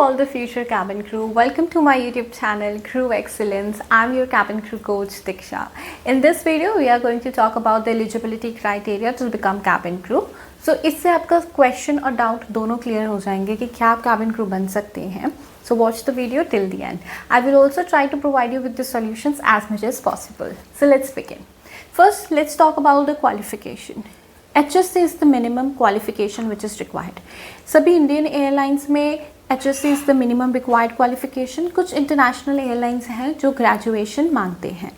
all the future cabin crew, welcome to my YouTube channel Crew Excellence. I'm your cabin crew coach Diksha. In this video we are going to talk about the eligibility criteria to become cabin crew. So इससे आपका question और doubt दोनों clear हो जाएंगे कि क्या आप cabin crew बन सकते हैं. So watch the video till the end. I will also try to provide you with the solutions as much as possible. So let's begin. First, let's talk about the qualification. HSC is the minimum qualification which is required. सभी Indian airlines में HSC is the minimum required qualification. कुछ international airlines हैं जो graduation मांगते हैं,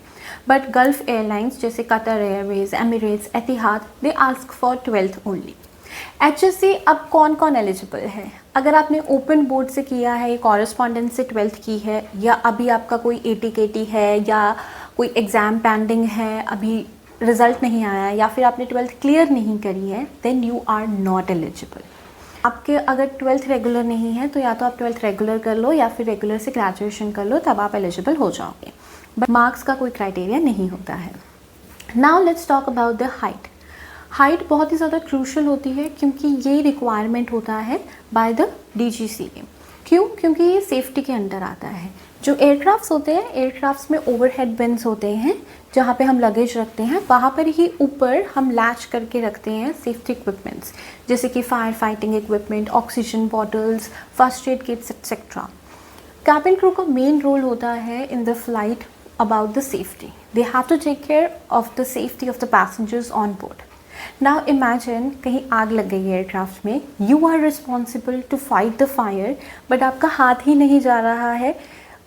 but gulf airlines जैसे Qatar Airways, Emirates, Etihad, they ask for 12th only. HSC अब कौन कौन एलिजिबल है? अगर आपने ओपन बोर्ड से किया है, कॉरेस्पॉन्डेंस से 12th की है, या अभी आपका कोई ATKT है, या कोई एग्ज़ाम पेंडिंग है, अभी रिज़ल्ट नहीं आया, या फिर आपने 12th क्लियर नहीं करी है, then you are not eligible. आपके अगर 12th रेगुलर नहीं है तो या तो आप 12th रेगुलर कर लो या फिर रेगुलर से ग्रेजुएशन कर लो, तब आप एलिजिबल हो जाओगे. बट मार्क्स का कोई क्राइटेरिया नहीं होता है. Now let's talk about the height. Height बहुत ही ज़्यादा क्रूशल होती है क्योंकि ये रिक्वायरमेंट होता है बाय द DGCA. क्यों? क्योंकि ये सेफ्टी के अंडर आता है. जो एयरक्राफ्ट्स होते हैं, एयरक्राफ्ट्स में ओवरहेड बिन्स होते हैं जहाँ पे हम लगेज रखते हैं, वहाँ पर ही ऊपर हम लैच करके रखते हैं सेफ्टी इक्विपमेंट्स जैसे कि fire fighting equipment, oxygen bottles, first aid kits etcetera. Cabin crew का मेन रोल होता है in the flight about the safety. They have to take care of the safety of the passengers on board. Now imagine कहीं आग लग गई aircraft में, you are responsible to fight the fire, but आपका हाथ ही नहीं जा रहा है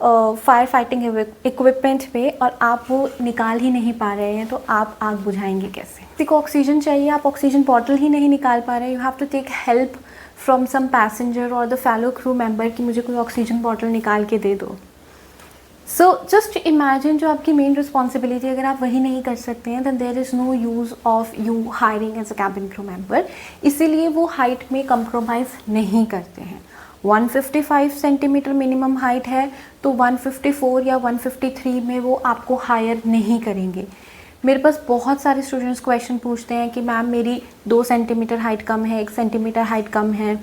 फायर फाइटिंग इक्विपमेंट पे और आप वो निकाल ही नहीं पा रहे हैं, तो आप आग बुझाएंगे कैसे? किसी को ऑक्सीजन चाहिए, आप ऑक्सीजन बॉटल ही नहीं निकाल पा रहे, you have to take help from some passenger और द फेलो क्रू मेंबर कि मुझे कोई ऑक्सीजन बॉटल निकाल के दे दो. सो जस्ट इमेजिन, जो आपकी मेन रिस्पॉन्सिबिलिटी अगर आप वही नहीं कर सकते हैं, then there is no use of you hiring as a cabin crew member. इसीलिए वो हाइट में कंप्रोमाइज़ नहीं करते हैं. 155 सेंटीमीटर मिनिमम हाइट है तो 154 या 153 में वो आपको हायर नहीं करेंगे. मेरे पास बहुत सारे स्टूडेंट्स क्वेश्चन पूछते हैं कि मैम मेरी 2 सेंटीमीटर हाइट कम है, 1 सेंटीमीटर हाइट कम है,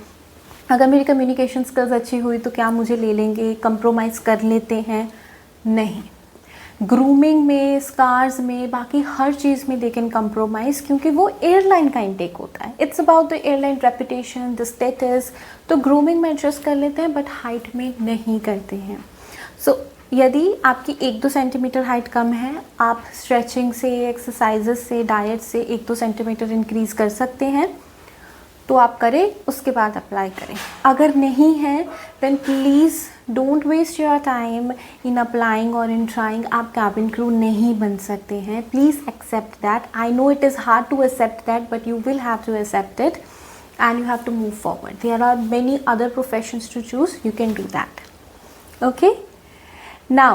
अगर मेरी कम्युनिकेशन स्किल्स अच्छी हुई तो क्या मुझे ले लेंगे, कंप्रोमाइज़ कर लेते हैं? नहीं. ग्रूमिंग में, स्कार्स में, बाकी हर चीज़ में दे कैन कंप्रोमाइज़ क्योंकि वो एयरलाइन का इंटेक होता है. It's about the airline reputation, the status. तो ग्रूमिंग में एडजस्ट कर लेते हैं बट हाइट में नहीं करते हैं. सो यदि आपकी 1-2 सेंटीमीटर हाइट कम है, आप स्ट्रेचिंग से, एक्सरसाइजेस से, डाइट से 1-2 सेंटीमीटर इंक्रीज़ कर सकते हैं तो आप करें, उसके बाद अप्लाई करें. अगर नहीं है then please don't waste your time in applying और इन ट्राइंग. आप कैबिन क्रू नहीं बन सकते हैं. Please accept that. I know it is hard to accept that, but you will have to accept it and you have to move forward. There are many other professions to choose. You can do that. Okay? Now,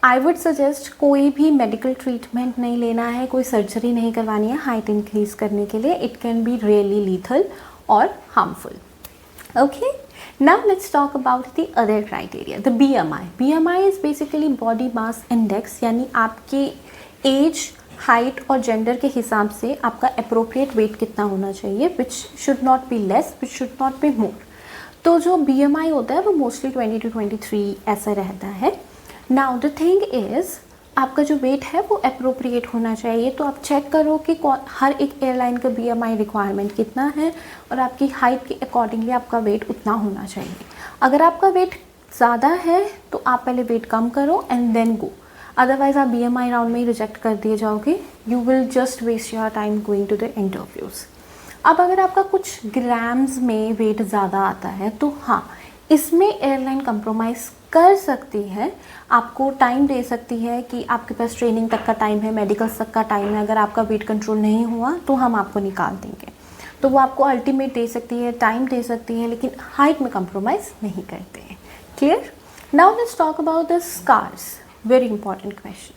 I would suggest कोई भी medical treatment नहीं लेना है, कोई surgery नहीं करवानी है height increase करने के लिए. It can be really lethal or harmful. Okay? Now let's talk about the other criteria. The BMI. BMI is basically body mass index, यानी आपकी age, हाइट और जेंडर के हिसाब से आपका अप्रोप्रिएट वेट कितना होना चाहिए, which should not be less, which should not be more. तो जो BMI होता है वो मोस्टली 20 to 23 ऐसा रहता है. नाउ द थिंग इज़, आपका जो वेट है वो अप्रोप्रिएट होना चाहिए. तो आप चेक करो कि हर एक एयरलाइन का BMI रिक्वायरमेंट कितना है और आपकी हाइट के अकॉर्डिंगली आपका वेट उतना होना चाहिए. अगर आपका वेट ज़्यादा है तो आप पहले वेट कम करो एंड देन गो. अदरवाइज़ आप BMI राउंड में ही रिजेक्ट कर दिए जाओगे. You will just waste your time going to the interviews. अब अगर आपका कुछ ग्राम्स में वेट ज़्यादा आता है तो हाँ, इसमें एयरलाइन कंप्रोमाइज़ कर सकती है, आपको टाइम दे सकती है कि आपके पास ट्रेनिंग तक का टाइम है, मेडिकल्स तक का टाइम है. अगर आपका वेट कंट्रोल नहीं हुआ तो हम आपको निकाल देंगे. तो वो आपको अल्टीमेट दे सकती है, टाइम दे सकती है, लेकिन हाइट में कंप्रोमाइज़ नहीं करते हैं. Clear? Now let's talk about the scars. Very important question.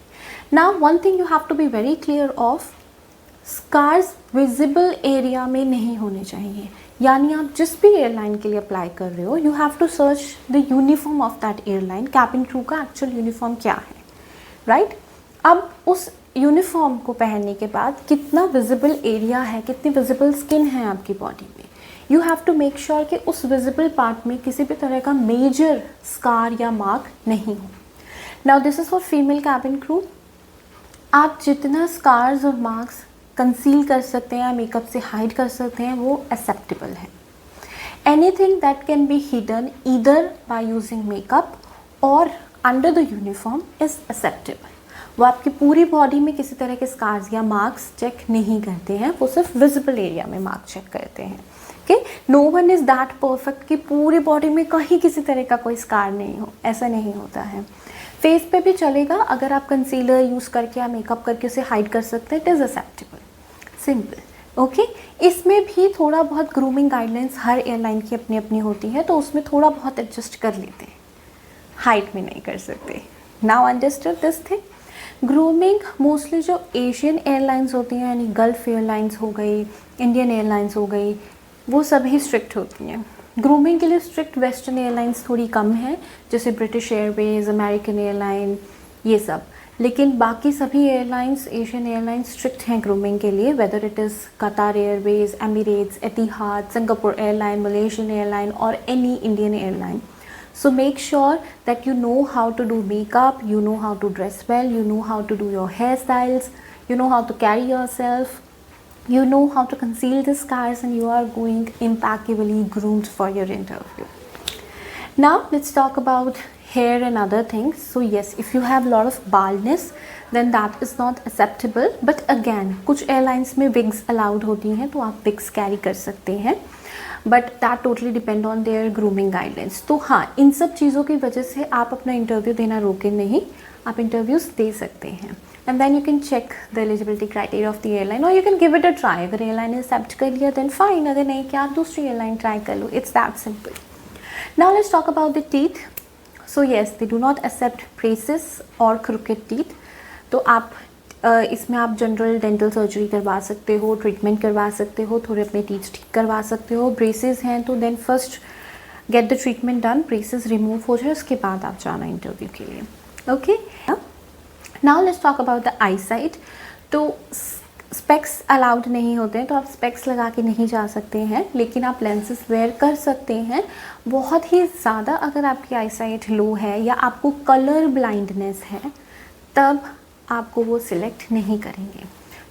Now one thing you have to be very clear of, scars visible area में नहीं होने चाहिए. यानी आप जिस भी एयरलाइन के लिए अप्लाई कर रहे हो, you have to search the uniform of that airline. Cabin crew का एक्चुअल यूनिफॉर्म क्या है, राइट? अब उस यूनिफॉर्म को पहनने के बाद कितना विजिबल एरिया है, कितनी विजिबल स्किन है आपकी बॉडी में, you have to make sure कि उस विजिबल पार्ट में किसी भी तरह का मेजर स्कार या मार्क नहीं हो. Now this is for female cabin crew. आप जितना स्कार्स और मार्क्स कंसील कर सकते हैं, मेकअप से हाइड कर सकते हैं, वो एक्सेप्टेबल है. Anything that can be hidden either by using makeup और under the uniform is acceptable. वो आपकी पूरी बॉडी में किसी तरह के स्कार्स या मार्क्स चेक नहीं करते हैं, वो सिर्फ विजिबल एरिया में मार्क चेक करते हैं. Okay, no one is that perfect कि पूरी बॉडी में कहीं किसी तरह का कोई स्कार नहीं हो, ऐसा नहीं होता है. फेस पे भी चलेगा, अगर आप कंसीलर यूज़ करके या मेकअप करके उसे हाइड कर सकते हैं, it is acceptable. Simple. Okay, इसमें भी थोड़ा बहुत ग्रूमिंग गाइडलाइंस हर एयरलाइन की अपनी अपनी होती है, तो उसमें थोड़ा बहुत एडजस्ट कर लेते हैं, हाइट में नहीं कर सकते. Now understood this thing. Grooming mostly जो एशियन एयरलाइंस होती हैं, यानी गल्फ़ एयरलाइंस हो गई, इंडियन एयरलाइंस हो गई, वो सभी स्ट्रिक्ट होती हैं. ग्रूमिंग के लिए स्ट्रिक्ट वेस्टर्न एयरलाइंस थोड़ी कम है, जैसे ब्रिटिश एयरवेज, अमेरिकन एयरलाइन, ये सब. लेकिन बाकी सभी एयरलाइंस, एशियन एयरलाइंस स्ट्रिक्ट हैं ग्रूमिंग के लिए, वेदर इट इज़ कतार एयरवेज, एमिरेट्स, एतिहाद, सिंगापुर एयरलाइन, मलेशियन एयरलाइन और any Indian airline. So make sure that you know how to do makeup, you know how to dress well, you know how to do your hairstyles, you know how to carry yourself, you know how to conceal the scars, and you are going impeccably groomed for your interview. Now let's talk about hair and other things. So yes, if you have a lot of baldness, then that is not acceptable. But again, कुछ airlines में wigs allowed होती हैं, तो आप wigs carry कर सकते हैं. But that totally depend on their grooming guidelines. तो हाँ, इन सब चीज़ों की वजह से आप अपना इंटरव्यू देना रोकें नहीं, आप इंटरव्यूज़ दे सकते हैं. And then you can check the eligibility criteria of the airline, और you can give it a try. अगर एयरलाइन ने एक्सेप्ट कर लिया देन फाइन, अगर नहीं किया आप दूसरी एयरलाइन ट्राई कर लो. It's that simple. Now let's talk about the teeth. So yes, they do not accept braces और क्रुकेड टीथ. तो आप इसमें आप जनरल डेंटल सर्जरी करवा सकते हो, ट्रीटमेंट करवा सकते हो, थोड़े अपने टीथ ठीक करवा सकते हो. ब्रेसेस हैं तो then first get the treatment done, braces remove हो जाए, उसके बाद आप जाना इंटरव्यू के लिए. Okay, now let's talk about the eyesight. तो स्पेक्स अलाउड नहीं होते हैं, तो आप स्पेक्स लगा के नहीं जा सकते हैं, लेकिन आप लेंसेज वेयर कर सकते हैं. बहुत ही ज़्यादा अगर आपकी आई साइट लो है या आपको कलर ब्लाइंडनेस है, तब आपको वो सिलेक्ट नहीं करेंगे.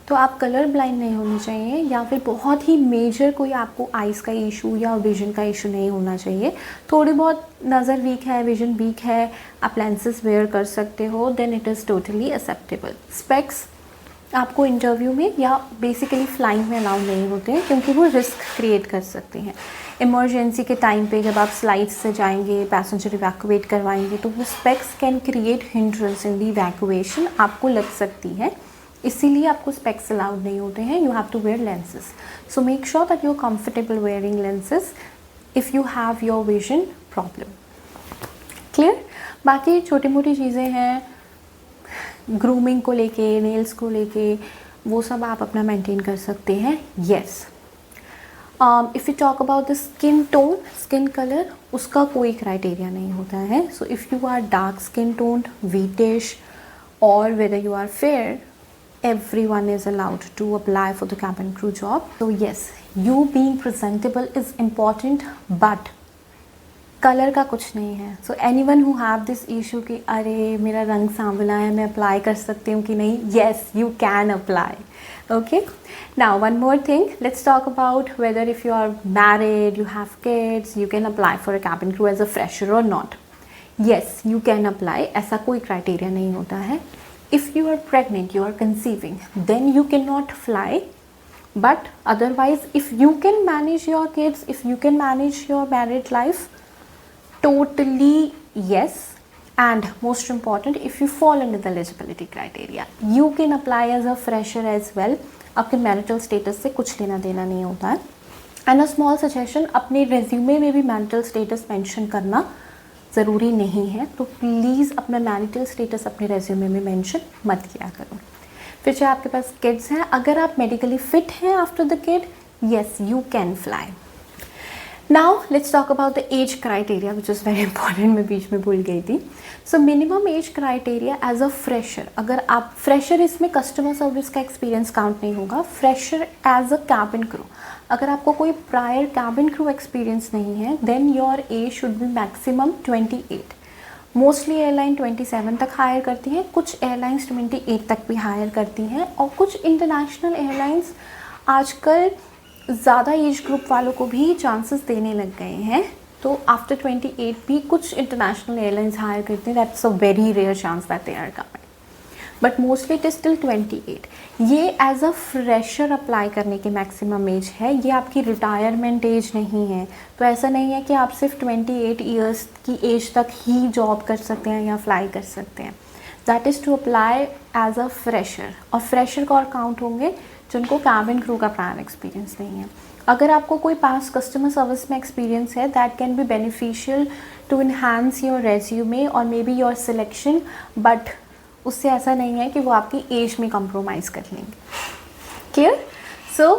तो आप कलर ब्लाइंड नहीं होनी चाहिए, या फिर बहुत ही मेजर कोई आपको आइज़ का इशू या विजन का इशू नहीं होना चाहिए. थोड़ी बहुत नज़र वीक है, विजन वीक है, आप लेंसेज वेयर कर सकते हो, then it is totally acceptable. Specs आपको इंटरव्यू में या बेसिकली फ्लाइंग में अलाउ नहीं होते हैं, क्योंकि वो रिस्क क्रिएट कर सकते हैं. इमरजेंसी के टाइम पे जब आप स्लाइड्स से जाएंगे, पैसेंजर इवैक्यूएट करवाएंगे, तो वो specs can create hindrance in the evacuation, आपको लग सकती है. इसीलिए आपको स्पेक्स अलाउड नहीं होते हैं. You have to wear lenses. So make sure that you are comfortable wearing lenses if you have your vision problem. Clear. बाकी छोटी मोटी चीज़ें हैं ग्रूमिंग को लेके, नेल्स को लेके, वो सब आप अपना मेंटेन कर सकते हैं. Yes, if you talk about the skin tone, skin colour, उसका कोई क्राइटेरिया नहीं होता है. So if you are dark skin toned, wheatish, और whether you are fair, everyone is allowed to apply for the cabin crew job. So yes, you being presentable is important, but colour का कुछ नहीं है. So anyone who have this issue कि अरे मेरा रंग सांवला है, मैं अप्लाई कर सकती हूँ कि नहीं, yes you can apply. Okay, now one more thing, let's talk about whether if you are married, you have kids, you can apply for a cabin crew as a fresher or not. Yes you can apply, ऐसा कोई criteria नहीं होता है. If you are pregnant, you are conceiving, then you cannot fly. But otherwise, if you can manage your kids, if you can manage your married life, totally yes. And most important, if you fall under the eligibility criteria, you can apply as a fresher as well. आपके marital status से कुछ लेना देना नहीं होता है. And a small suggestion, अपने resume में भी marital status mention करना ज़रूरी नहीं है. तो प्लीज़ अपना मैरिटल स्टेटस अपने रेज्यूमे में मेंशन मत किया करो. फिर चाहे आपके पास किड्स हैं, अगर आप मेडिकली फिट हैं after the kid, yes you can fly. Now let's talk about the age criteria which is very important. मैं बीच में भूल गई थी. So minimum age criteria as a fresher, अगर आप फ्रेशर, इसमें कस्टमर सर्विस का एक्सपीरियंस काउंट नहीं होगा. Fresher as a cabin crew, अगर आपको कोई प्रायर कैबिन क्रू एक्सपीरियंस नहीं है then your age should be maximum 28। Mostly airline 27 तक हायर करती हैं, कुछ एयरलाइंस 28 तक भी हायर करती हैं, और कुछ इंटरनेशनल एयरलाइंस आजकल ज़्यादा एज ग्रुप वालों को भी चांसेस देने लग गए हैं। तो आफ्टर 28 भी कुछ इंटरनेशनल एयरलाइंस हायर करते हैं, that's a very rare chance that they are coming, but mostly it is till 28। ये एज अ फ्रेशर अप्लाई करने की मैक्सिमम एज है, ये आपकी रिटायरमेंट एज नहीं है। तो ऐसा नहीं है कि आप सिर्फ 28 ईयर्स की एज तक ही जॉब कर सकते हैं या फ्लाई कर सकते हैं। That is to apply as a fresher, और फ्रेशर का और काउंट होंगे जिनको कैबिन क्रू का प्रायर एक्सपीरियंस नहीं है। अगर आपको कोई पास कस्टमर सर्विस में एक्सपीरियंस है that can be beneficial to enhance your resume और maybe your selection, but उससे ऐसा नहीं है कि वो आपकी एज में कंप्रोमाइज़ कर लेंगे। Clear? So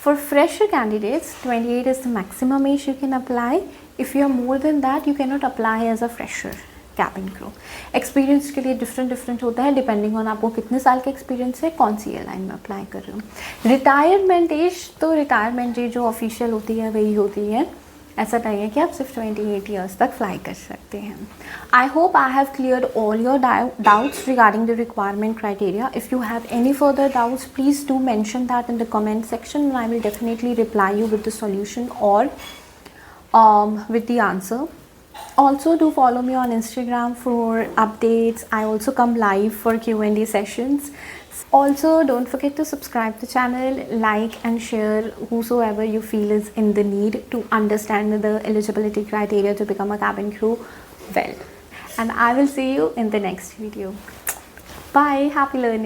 for fresher candidates 28 is the maximum age you can apply. If you are more than that you can not apply as a fresher cabin crew. Experience के लिए डिफरेंट होता है depending on आपको कितने साल का experience है, कौन सी एयरलाइन में अप्लाई कर रहे हो। रिटायरमेंट एज, तो रिटायरमेंट एज जो ऑफिशियल होती है वही होती है, ऐसा नहीं है कि आप सिर्फ 28 ईयर्स तक फ्लाई कर सकते हैं। I hope I have cleared all your doubts regarding the requirement criteria. If you have any further doubts please do mention that in the comment section and I will definitely reply you with the solution or with the answer. Also do follow me on Instagram for updates. I also come live for Q&A sessions. Also don't forget to subscribe the channel, like and share whosoever you feel is in the need to understand the eligibility criteria to become a cabin crew well. And I will see you in the next video. Bye. Happy learning.